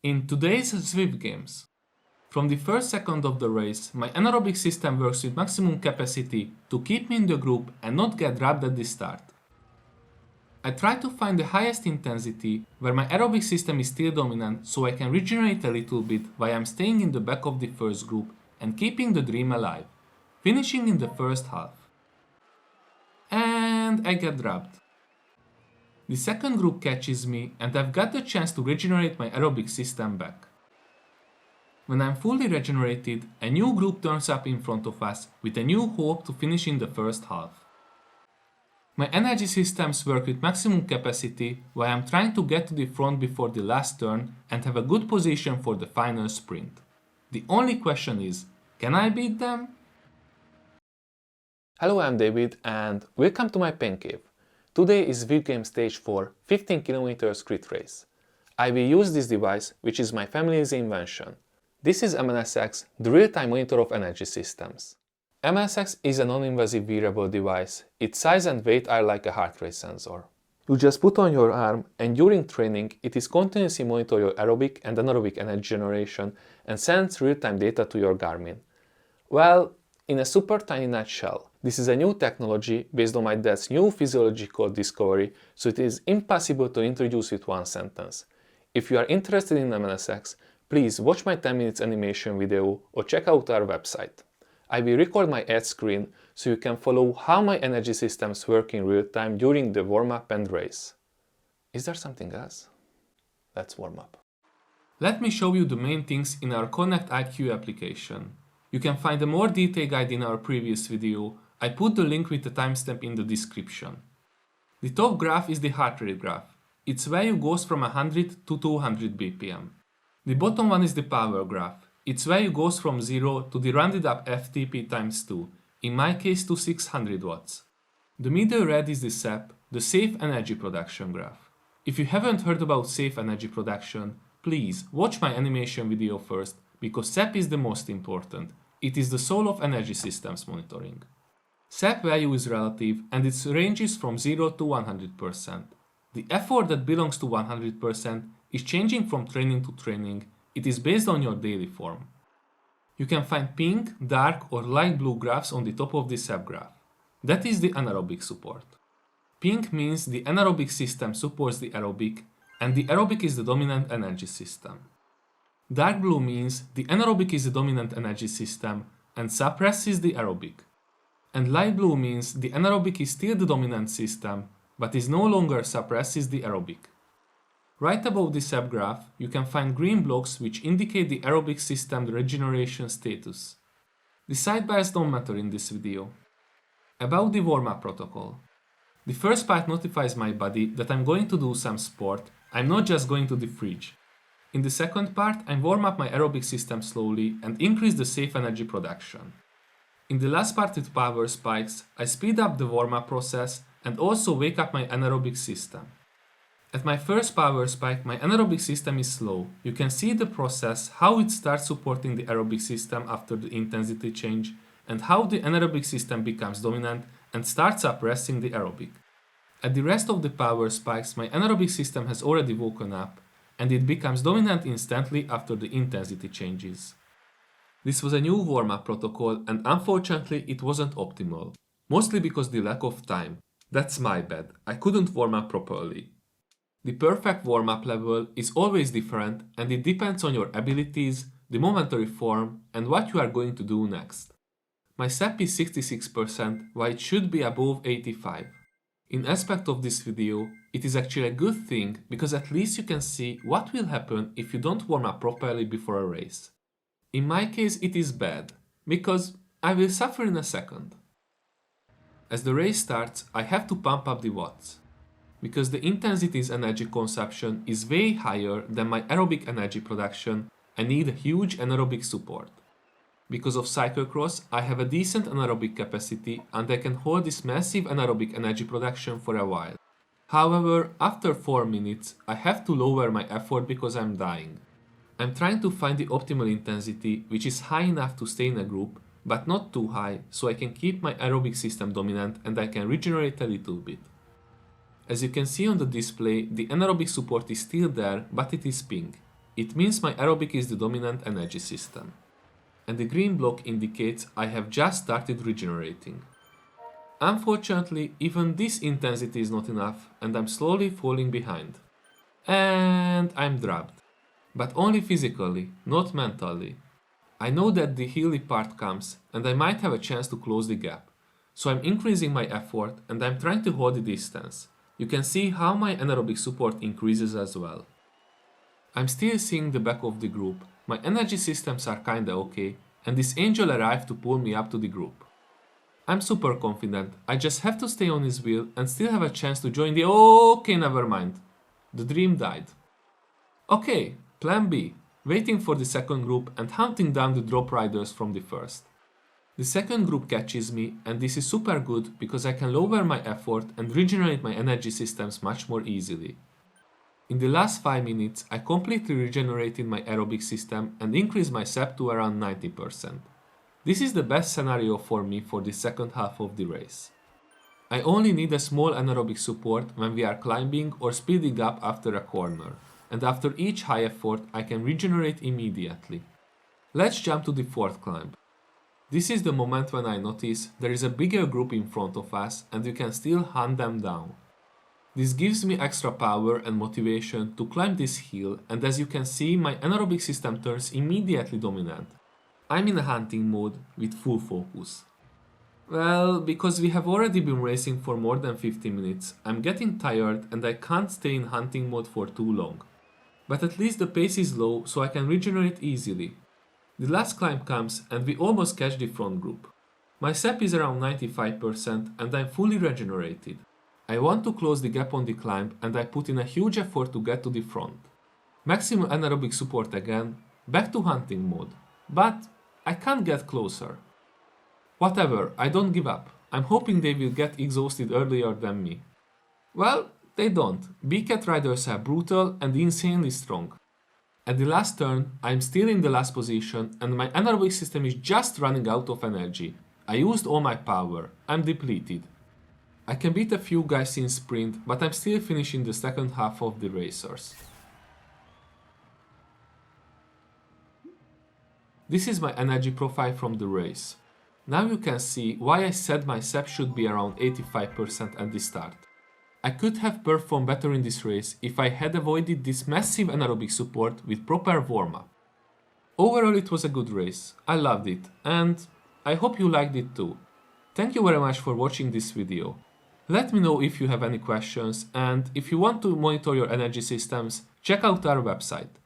In today's Zwift Games, from the first second of the race, my anaerobic system works with maximum capacity to keep me in the group and not get dropped at the start. I try to find the highest intensity where my aerobic system is still dominant so I can regenerate a little bit while I'm staying in the back of the first group and keeping the dream alive, finishing in the first half. And I get dropped. The second group catches me and I've got the chance to regenerate my aerobic system back. When I'm fully regenerated, a new group turns up in front of us with a new hope to finish in the first half. My energy systems work with maximum capacity while I'm trying to get to the front before the last turn and have a good position for the final sprint. The only question is, can I beat them? Hello, I'm David and welcome to my pen cave. Today is Zwift Games stage 4, 15 km crit race. I will use this device, which is my family's invention. This is MNSX, the real-time monitor of energy systems. MNSX is a non-invasive wearable device. Its size and weight are like a heart rate sensor. You just put on your arm and during training it is continuously monitor your aerobic and anaerobic energy generation and sends real-time data to your Garmin. Well, in a super tiny nutshell, this is a new technology based on my dad's new physiological discovery, so it is impossible to introduce with one sentence. If you are interested in MNSX, please watch my 10 minutes animation video or check out our website. I will record my ad screen so you can follow how my energy systems work in real time during the warm-up and race. Is there something else? Let's warm up. Let me show you the main things in our Connect IQ application. You can find a more detailed guide in our previous video. I put the link with the timestamp in the description. The top graph is the heart rate graph. Its value goes from 100 to 200 BPM. The bottom one is the power graph. Its value goes from 0 to the rounded up FTP times 2, in my case to 600 watts. The middle red is the SEP, the Safe Energy Production graph. If you haven't heard about safe energy production, please watch my animation video first, because SEP is the most important. It is the soul of energy systems monitoring. SEP value is relative and its ranges from 0 to 100%. The effort that belongs to 100% is changing from training to training. It is based on your daily form. You can find pink, dark or light blue graphs on the top of the SEP graph. That is the anaerobic support. Pink means the anaerobic system supports the aerobic and the aerobic is the dominant energy system. Dark blue means the anaerobic is the dominant energy system and suppresses the aerobic. And light blue means the anaerobic is still the dominant system but is no longer suppresses the aerobic. Right above the SEP graph, you can find green blocks which indicate the aerobic system regeneration status. The sidebars don't matter in this video. About the warm-up protocol. The first part notifies my body that I'm going to do some sport, I'm not just going to the fridge. In the second part, I warm up my aerobic system slowly and increase the safe energy production. In the last part with power spikes, I speed up the warm-up process and also wake up my anaerobic system. At my first power spike, my anaerobic system is slow. You can see the process, how it starts supporting the aerobic system after the intensity change, and how the anaerobic system becomes dominant and starts suppressing the aerobic. At the rest of the power spikes, my anaerobic system has already woken up, and it becomes dominant instantly after the intensity changes. This was a new warm-up protocol, and unfortunately it wasn't optimal. Mostly because the lack of time. That's my bad, I couldn't warm up properly. The perfect warm-up level is always different and it depends on your abilities, the momentary form and what you are going to do next. My SEP is 66% while it should be above 85%. In aspect of this video, it is actually a good thing because at least you can see what will happen if you don't warm up properly before a race. In my case it is bad, because I will suffer in a second. As the race starts, I have to pump up the watts. Because the intensity's energy consumption is way higher than my aerobic energy production, I need a huge anaerobic support. Because of cyclocross, I have a decent anaerobic capacity and I can hold this massive anaerobic energy production for a while. However, after 4 minutes, I have to lower my effort because I'm dying. I'm trying to find the optimal intensity, which is high enough to stay in a group, but not too high, so I can keep my aerobic system dominant and I can regenerate a little bit. As you can see on the display, the anaerobic support is still there, but it is pink. it means my aerobic is the dominant energy system. And the green block indicates I have just started regenerating. Unfortunately, even this intensity is not enough and I'm slowly falling behind. And I'm drubbed. But only physically, not mentally. I know that the hilly part comes and I might have a chance to close the gap. So I'm increasing my effort and I'm trying to hold the distance. You can see how my anaerobic support increases as well. I'm still seeing the back of the group, my energy systems are kinda okay, and this angel arrived to pull me up to the group. I'm super confident, I just have to stay on his wheel and still have a chance to join the... Okay, never mind. The dream died. Okay, plan B, waiting for the second group and hunting down the drop riders from the first. The second group catches me and this is super good because I can lower my effort and regenerate my energy systems much more easily. In the last 5 minutes, I completely regenerated my aerobic system and increased my SEP to around 90%. This is the best scenario for me for the second half of the race. I only need a small anaerobic support when we are climbing or speeding up after a corner, and after each high effort I can regenerate immediately. Let's jump to the fourth climb. This is the moment when I notice there is a bigger group in front of us and we can still hunt them down. This gives me extra power and motivation to climb this hill, and as you can see my anaerobic system turns immediately dominant. I'm in a hunting mode with full focus. Well, because we have already been racing for more than 50 minutes, I'm getting tired and I can't stay in hunting mode for too long. But at least the pace is low so I can regenerate easily. The last climb comes and we almost catch the front group. My SEP is around 95% and I'm fully regenerated. I want to close the gap on the climb and I put in a huge effort to get to the front. Maximal anaerobic support again, back to hunting mode. But I can't get closer. Whatever, I don't give up. I'm hoping they will get exhausted earlier than me. Well, they don't. B-Cat riders are brutal and insanely strong. At the last turn, I'm still in the last position and my anaerobic system is just running out of energy. I used all my power. I'm depleted. I can beat a few guys in sprint, but I'm still finishing the second half of the racers. This is my energy profile from the race. Now you can see why I said my SEP should be around 85% at the start. I could have performed better in this race if I had avoided this massive anaerobic support with proper warm-up. Overall it was a good race, I loved it, and I hope you liked it too. Thank you very much for watching this video. Let me know if you have any questions, and if you want to monitor your energy systems, check out our website.